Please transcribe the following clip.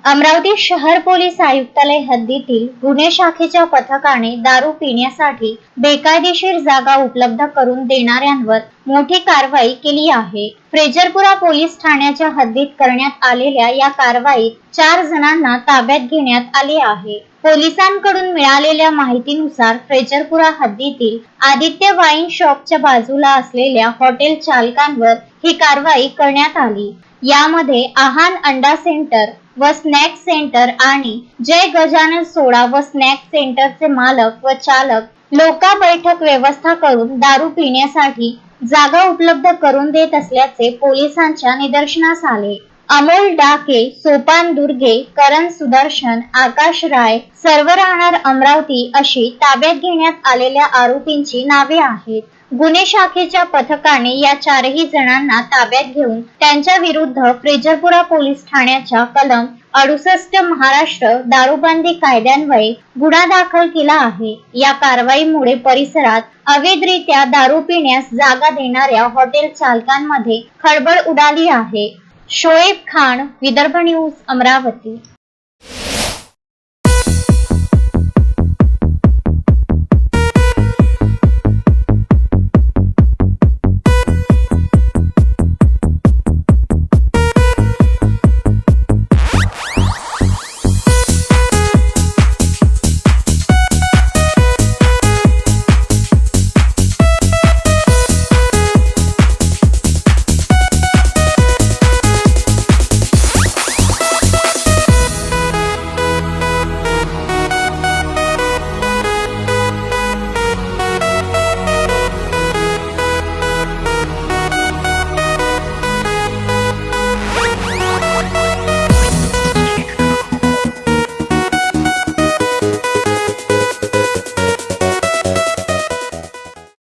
अमरावती शहर पोलीस आयुक्तालय हद्दीतील गुन्हे शाखेच्या पथकाने दारू पिण्यासाठी बेकायदेशीर जागा उपलब्ध करून देणाऱ्यांवर मोठी कारवाई केली आहे। फ्रेजरपुरा पोलीस ठाण्याच्या हद्दीत करण्यात आलेल्या या कारवाईत 4 जणांना ताब्यात घेण्यात आले आहे। पोलिसांकडून मिळालेल्या माहितीनुसार फ्रेजरपुरा हद्दीतील आदित्य वाईन शॉपच्या बाजूला असलेल्या हॉटेल चालकांवर ही कारवाई करण्यात आली। यामध्ये आहान अंडा सेंटर व स्नॅक सेंटर आणि जय गजानन सोडा व स्नॅक सेंटरचे मालक व चालक लोका बैठक व्यवस्था करून दारू पिण्यासाठी जागा उपलब्ध करून देत असल्याचे पोलिसांच्या निदर्शनास आले। अमोल डाके, सोपान दुर्गे, करण सुदर्शन, आकाश राय सर्व राहणार अमरावती अशी ताब्यात घेण्यात आलेल्या आरोपींची नावे आहेत। गुन्हे शाखेच्या पथकाने या 4ही जणांना ताब्यात घेऊन त्यांच्या विरुद्ध फ्रेजरपुरा पोलीस ठाण्याच्या कलम 68 महाराष्ट्र दारूबंदी कायद्यान्वये गुन्हा दाखल केला आहे। या कारवाईमुळे परिसरात अवैधरित्या दारू पिण्यास जागा देणाऱ्या हॉटेल चालकांमध्ये खळबळ उडाली आहे। शोएब खान, विदर्भ न्यूज, अमरावती।